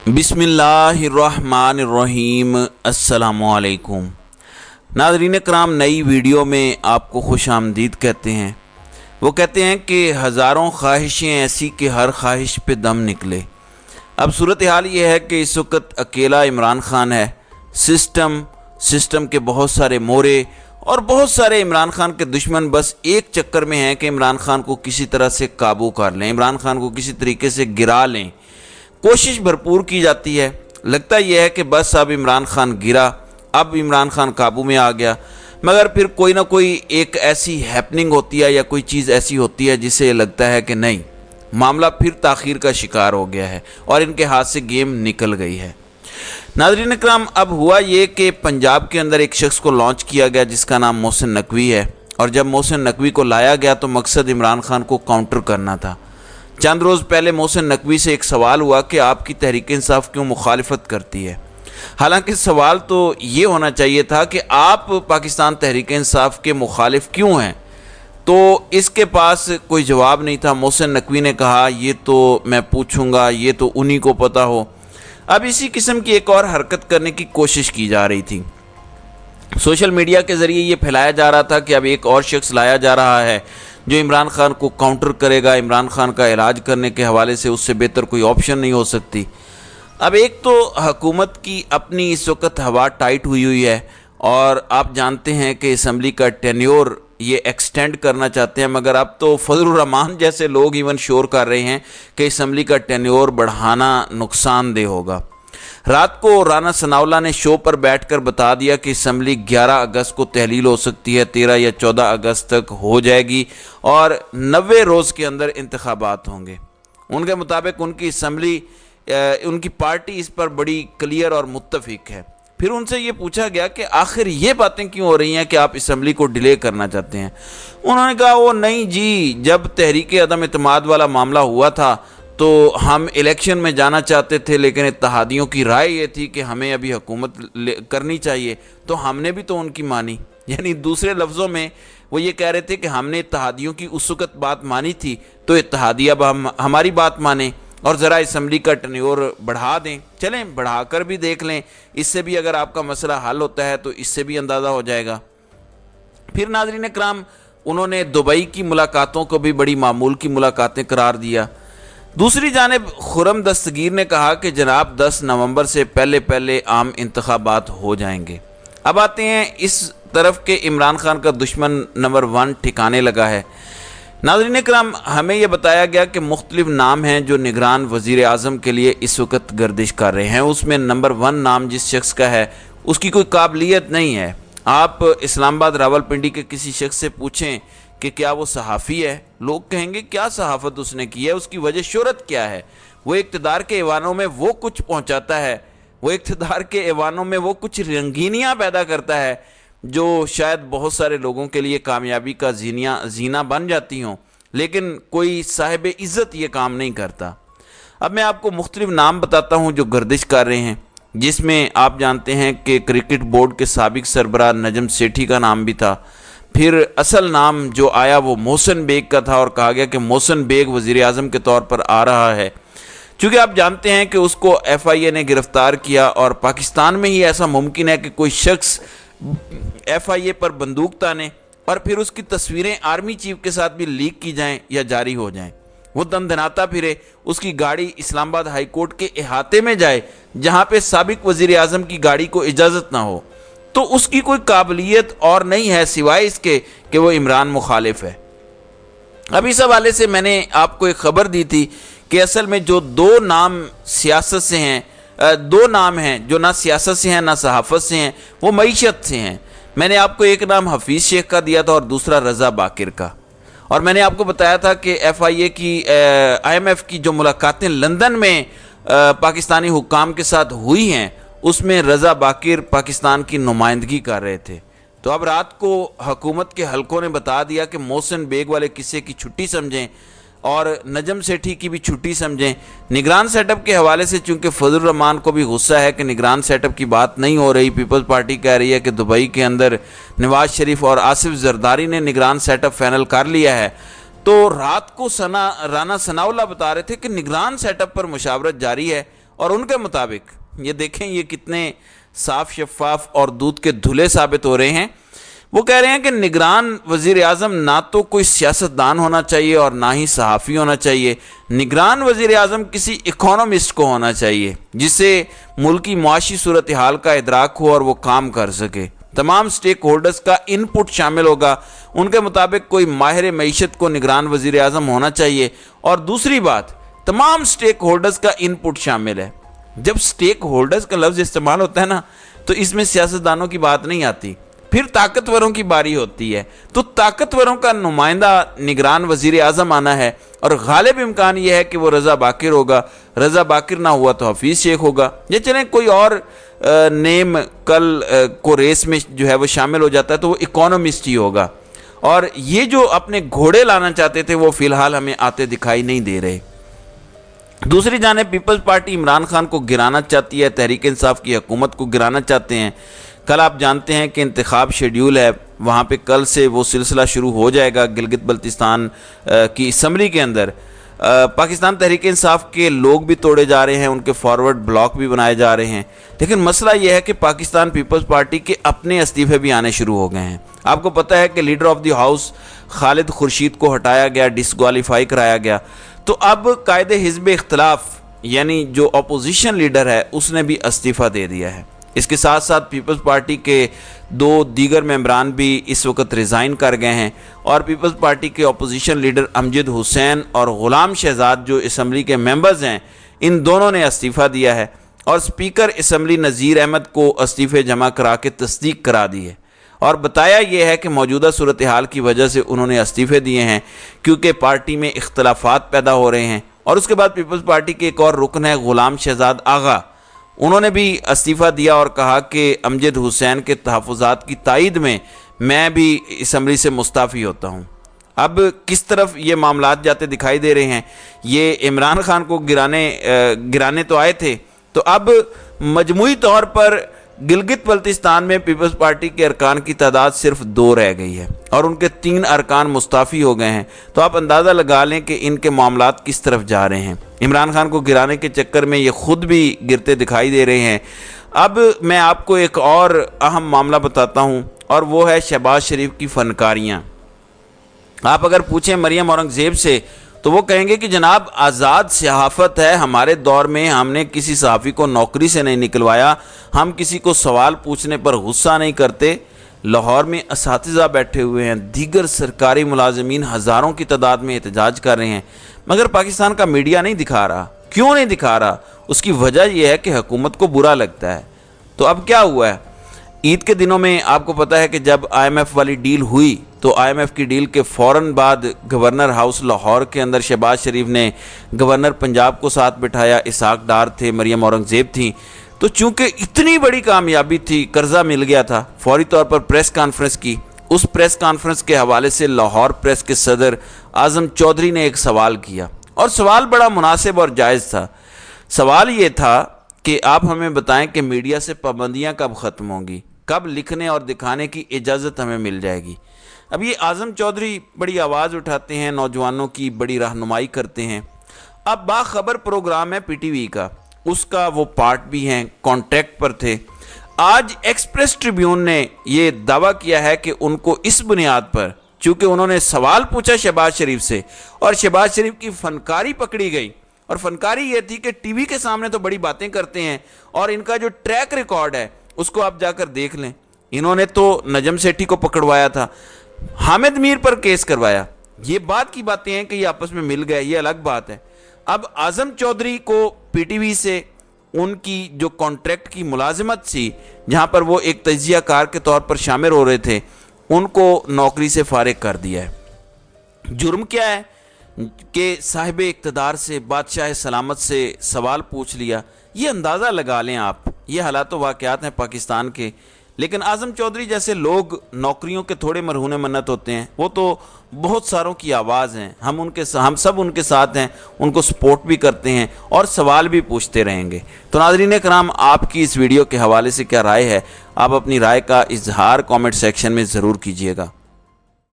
बिस्मिल्लाहिर्रहमानिर्रहीम। अस्सलामुअलैकुम नाज़रीन कराम, नई वीडियो में आपको खुश आमदीद कहते हैं। वो कहते हैं कि हज़ारों ख्वाहिशें ऐसी कि हर ख्वाहिश पे दम निकले। अब सूरत हाल ये है कि इस वक्त अकेला इमरान खान है। सिस्टम के बहुत सारे मोरे और बहुत सारे इमरान खान के दुश्मन बस एक चक्कर में हैं कि इमरान खान को किसी तरह से काबू कर लें, इमरान खान को किसी तरीके से गिरा लें। कोशिश भरपूर की जाती है। लगता यह है कि बस अब इमरान खान गिरा, अब इमरान खान काबू में आ गया, मगर फिर कोई ना कोई एक ऐसी हैपनिंग होती है या कोई चीज़ ऐसी होती है जिससे लगता है कि नहीं, मामला फिर ताख़ीर का शिकार हो गया है और इनके हाथ से गेम निकल गई है। नाज़रीन इकराम, अब हुआ ये कि पंजाब के अंदर एक शख्स को लॉन्च किया गया जिसका नाम मोहसिन नकवी है, और जब मोहसिन नकवी को लाया गया तो मकसद इमरान खान को काउंटर करना था। चंद रोज़ पहले मोहसिन नकवी से एक सवाल हुआ कि आपकी तहरीक इंसाफ क्यों मुखालिफत करती है। हालांकि सवाल तो ये होना चाहिए था कि आप पाकिस्तान तहरीक इंसाफ के मुखालिफ क्यों हैं, तो इसके पास कोई जवाब नहीं था। मोहसिन नकवी ने कहा ये तो मैं पूछूंगा, ये तो उन्हीं को पता हो। अब इसी किस्म की एक और हरकत करने की कोशिश की जा रही थी। सोशल मीडिया के ज़रिए ये फैलाया जा रहा था कि अब एक और शख्स लाया जा रहा है जो इमरान खान को काउंटर करेगा। इमरान खान का इलाज करने के हवाले से उससे बेहतर कोई ऑप्शन नहीं हो सकती। अब एक तो हुकूमत की अपनी इस वक्त हवा टाइट हुई है और आप जानते हैं कि असम्बली का टेन्योर ये एक्सटेंड करना चाहते हैं, मगर अब तो फजलुर रहमान जैसे लोग इवन शोर कर रहे हैं कि असम्बली का टेन्योर बढ़ाना नुकसानदेह होगा। रात को राना सनाउल्लाह ने शो पर बैठकर बता दिया कि असम्बली 11 अगस्त को तहलील हो सकती है, 13 या 14 अगस्त तक हो जाएगी और 90 रोज़ के अंदर इंतखाबात होंगे। उनके मुताबिक उनकी असम्बली, उनकी पार्टी इस पर बड़ी क्लियर और मुत्तफिक है। फिर उनसे ये पूछा गया कि आखिर ये बातें क्यों हो रही हैं कि आप असम्बली को डिले करना चाहते हैं। उन्होंने कहा वो नहीं जी, जब तहरीक अदम इत्तेमाद वाला मामला हुआ था तो हम इलेक्शन में जाना चाहते थे, लेकिन इत्तेहादियों की राय ये थी कि हमें अभी हुकूमत करनी चाहिए, तो हमने भी तो उनकी मानी। यानी दूसरे लफ्ज़ों में वो ये कह रहे थे कि हमने इत्तेहादियों की उस वक़्त बात मानी थी, तो इत्तेहादी अब हमारी बात माने और ज़रा असम्बली का टेन्योर बढ़ा दें। चलें, बढ़ा कर भी देख लें, इससे भी अगर आपका मसला हल होता है तो इससे भी अंदाज़ा हो जाएगा। फिर नाज़रीन इकराम, उन्होंने दुबई की मुलाकातों को भी बड़ी मामूल की मुलाकातें करार दिया। दूसरी जानिब खुर्रम दस्तगीर ने कहा कि जनाब 10 नवंबर से पहले पहले आम इंतखाबात हो जाएंगे। अब आते हैं इस तरफ के इमरान खान का दुश्मन नंबर 1 ठिकाने लगा है। नाज़रीन इकराम, हमें यह बताया गया कि मुख्तलिफ नाम हैं जो निगरान वज़ीर आज़म के लिए इस वक्त गर्दिश कर रहे हैं। उसमें नंबर 1 नाम जिस शख्स का है उसकी कोई काबिलियत नहीं है। आप इस्लामाबाद रावलपिंडी के किसी शख्स से पूछें कि क्या वो सहाफ़ी है, लोग कहेंगे क्या सहाफ़त उसने की है, उसकी वजह शोहरत क्या है। वो इक़्तिदार के ऐवानों में वो कुछ पहुंचाता है, वो इक़्तिदार के ऐवानों में वो कुछ रंगीनियाँ पैदा करता है जो शायद बहुत सारे लोगों के लिए कामयाबी का जीना बन जाती हों, लेकिन कोई साहिब इज़्ज़त ये काम नहीं करता। अब मैं आपको मुख्तलिफ नाम बताता हूँ जो गर्दिश कर रहे हैं, जिसमें आप जानते हैं कि क्रिकेट बोर्ड के साबिक सरबराह नजम सेठी का नाम भी था। फिर असल नाम जो आया वो मोहसिन बेग का था और कहा गया कि मोहसिन बेग वज़ीर आज़म के तौर पर आ रहा है। चूँकि आप जानते हैं कि उसको FIA ने गिरफ़्तार किया और पाकिस्तान में ही ऐसा मुमकिन है कि कोई शख्स FIA पर बंदूक ताने और फिर उसकी तस्वीरें आर्मी चीफ के साथ भी लीक की जाएं या जारी हो जाएं। वो दंदनाता फिरे, उसकी गाड़ी इस्लामाबाद हाई कोर्ट के अहाते में जाए जहाँ पे साबिक वज़ीर आज़म की गाड़ी को इजाज़त ना हो, तो उसकी कोई काबिलियत और नहीं है सिवाय इसके कि वो इमरान मुखालिफ है। अब इस हवाले से मैंने आपको एक ख़बर दी थी कि असल में जो 2 नाम सियासत से हैं, 2 नाम हैं जो ना सियासत से हैं ना सहाफ़त से हैं, वो मईशत से हैं। मैंने आपको एक नाम हफीज़ शेख का दिया था और दूसरा रज़ा बाकिर का, और मैंने आपको बताया था कि FIA की IMF की जो मुलाकातें लंदन में पाकिस्तानी हुक्काम के साथ हुई हैं उसमें रज़ा बाकिर पाकिस्तान की नुमाइंदगी कर रहे थे। तो अब रात को हुकूमत के हलकों ने बता दिया कि मोहसिन बेग वाले किस्से की छुट्टी समझें और नजम सेठी की भी छुट्टी समझें। निगरान सेटअप के हवाले से चूँकि फजलुर रहमान को भी गुस्सा है कि निगरान सेटअप की बात नहीं हो रही, पीपल्स पार्टी कह रही है कि दुबई के अंदर नवाज शरीफ और आसिफ जरदारी ने निगरान सेटअप फाइनल कर लिया है, तो रात को राना सनाउल्लाह बता रहे थे कि निगरान सेटअप पर मुशावरत जारी है और उनके मुताबिक ये देखें ये कितने साफ शफाफ और दूध के धुले साबित हो रहे हैं। वो कह रहे हैं कि निगरान वज़ीर आज़म ना तो कोई सियासतदान होना चाहिए और ना ही सहाफ़ी होना चाहिए। निगरान वज़ीर आज़म किसी इकोनॉमिस्ट को होना चाहिए जिसे मुल्क की मुआशी सूरत हाल का इदराक हो और वो काम कर सके। तमाम स्टेक होल्डर्स का इनपुट शामिल होगा। उनके मुताबिक कोई माहिर मईशत को निगरान वज़ीर आज़म होना चाहिए। और दूसरी बात, तमाम स्टेक होल्डर्स का इनपुट शामिल है। जब स्टेक होल्डर्स का लफ्ज़ इस्तेमाल होता है ना, तो इसमें सियासतदानों की बात नहीं आती, फिर ताकतवरों की बारी होती है। तो ताकतवरों का नुमाइंदा निगरान वज़ीर आज़म आना है और गालिब इम्कान यह है कि वो रज़ा बाकिर होगा। रज़ा बाकिर ना हुआ तो हफीज़ शेख होगा। ये चलें कोई और नेम कल को रेस में जो है वो शामिल हो जाता है तो वो इकोनॉमिस्ट ही होगा। और ये जो अपने घोड़े लाना चाहते थे वो फ़िलहाल हमें आते दिखाई नहीं दे रहे। दूसरी जानिब पीपल्स पार्टी इमरान खान को गिराना चाहती है, तहरीक इंसाफ की हुकूमत को गिराना चाहते हैं। कल आप जानते हैं कि इंतखाब शेड्यूल है, वहाँ पे कल से वो सिलसिला शुरू हो जाएगा। गिलगित बल्तिस्तान की असम्बली के अंदर पाकिस्तान तहरीक इंसाफ के लोग भी तोड़े जा रहे हैं, उनके फॉरवर्ड ब्लॉक भी बनाए जा रहे हैं। लेकिन मसला यह है कि पाकिस्तान पीपल्स पार्टी के अपने इस्तीफे भी आने शुरू हो गए हैं। आपको पता है कि leader of the house Khalid Khurshid को हटाया गया, डिसक्वालीफाई कराया गया। तो अब कायदे हिज़्ब इख्तिलाफ यानी जो अपोजिशन लीडर है उसने भी इस्तीफ़ा दे दिया है। इसके साथ साथ पीपल्स पार्टी के दो दीगर मेंबरान भी इस वक्त रिज़ाइन कर गए हैं और पीपल्स पार्टी के अपोजिशन लीडर अमजद हुसैन और ग़ुलाम शहजाद जो असम्बली के मेंबर्स हैं, इन दोनों ने इस्तीफ़ा दिया है और स्पीकर असम्बली नज़ीर अहमद को इस्तीफ़े जमा करा के तस्दीक करा दी है। और बताया यह है कि मौजूदा सूरत हाल की वजह से उन्होंने इस्तीफ़े दिए हैं क्योंकि पार्टी में इख्तलाफात पैदा हो रहे हैं। और उसके बाद पीपल्स पार्टी के एक और रुकन है ग़ुलाम शहजाद आगा, उन्होंने भी इस्तीफ़ा दिया और कहा कि अमजद हुसैन के तहफ़्फ़ुज़ात की तायद में मैं भी असम्बली से मुस्ताफ़ी होता हूँ। अब किस तरफ ये मामलात जाते दिखाई दे रहे हैं। ये इमरान खान को गिराने तो आए थे, तो अब मजमूई तौर पर गिलगित बल्तिस्तान में पीपल्स पार्टी के अरकान की तादाद सिर्फ 2 रह गई है और उनके 3 अरकान मुस्ताफ़ी हो गए हैं। तो आप अंदाज़ा लगा लें कि इनके मामलात किस तरफ जा रहे हैं। इमरान खान को गिराने के चक्कर में ये खुद भी गिरते दिखाई दे रहे हैं। अब मैं आपको एक और अहम मामला बताता हूँ और वो है शहबाज शरीफ की फ़नकारियाँ। आप अगर पूछें मरियम औरंगज़ेब से तो वो कहेंगे कि जनाब आज़ाद सहाफ़त है, हमारे दौर में हमने किसी सहाफ़ी को नौकरी से नहीं निकलवाया, हम किसी को सवाल पूछने पर गुस्सा नहीं करते। लाहौर में असातिज़ा बैठे हुए हैं, दीगर सरकारी मुलाजमीन हज़ारों की तादाद में एहतजाज कर रहे हैं, मगर पाकिस्तान का मीडिया नहीं दिखा रहा। क्यों नहीं दिखा रहा? उसकी वजह यह है कि हुकूमत को बुरा लगता है। तो अब क्या हुआ है, ईद के दिनों में आपको पता है कि जब IMF वाली डील हुई तो IMF की डील के फ़ौरन बाद गवर्नर हाउस लाहौर के अंदर शहबाज शरीफ ने गवर्नर पंजाब को साथ बिठाया, इसहाक डार थे, मरियम औरंगज़ेब थी। तो चूंकि इतनी बड़ी कामयाबी थी, कर्जा मिल गया था, फौरी तौर पर प्रेस कॉन्फ्रेंस की। उस प्रेस कॉन्फ्रेंस के हवाले से लाहौर प्रेस के सदर आज़म चौधरी ने एक सवाल किया और सवाल बड़ा मुनासिब और जायज़ था। सवाल ये था कि आप हमें बताएं कि मीडिया से पाबंदियाँ कब ख़त्म होंगी, कब लिखने और दिखाने की इजाज़त हमें मिल जाएगी। अब ये आज़म चौधरी बड़ी आवाज़ उठाते हैं, नौजवानों की बड़ी रहनुमाई करते हैं। अब बाखबर प्रोग्राम है PTV का, उसका वो पार्ट भी हैं, कॉन्ट्रैक्ट पर थे। आज एक्सप्रेस ट्रिब्यून ने ये दावा किया है कि उनको इस बुनियाद पर, चूँकि उन्होंने सवाल पूछा शहबाज शरीफ से और शहबाज शरीफ की फ़नकारी पकड़ी गई, और फ़नकारी ये थी कि टीवी के सामने तो बड़ी बातें करते हैं और इनका जो ट्रैक रिकॉर्ड है उसको आप जाकर देख लें। इन्होंने तो नजम सेठी को पकड़वाया था, हामिद मीर पर केस करवाया। ये बात की बातें हैं कि ये आपस में मिल गए, ये अलग बात है। अब आज़म चौधरी को PTV से उनकी जो कॉन्ट्रैक्ट की मुलाजिमत थी, जहां पर वो एक तजिया कार के तौर पर शामिल हो रहे थे, उनको नौकरी से फारिग कर दिया है। जुर्म क्या है कि साहिब इक़्तिदार से, बादशाह सलामत से सवाल पूछ लिया। ये अंदाज़ा लगा लें आप, ये हालात वाक़यात हैं पाकिस्तान के। लेकिन आज़म चौधरी जैसे लोग नौकरियों के थोड़े मरहून मन्नत होते हैं, वो तो बहुत सारों की आवाज़ हैं। हम सब उनके साथ हैं, उनको सपोर्ट भी करते हैं और सवाल भी पूछते रहेंगे। तो नाज़रीन कराम, आपकी इस वीडियो के हवाले से क्या राय है? आप अपनी राय का इजहार कमेंट सेक्शन में ज़रूर कीजिएगा।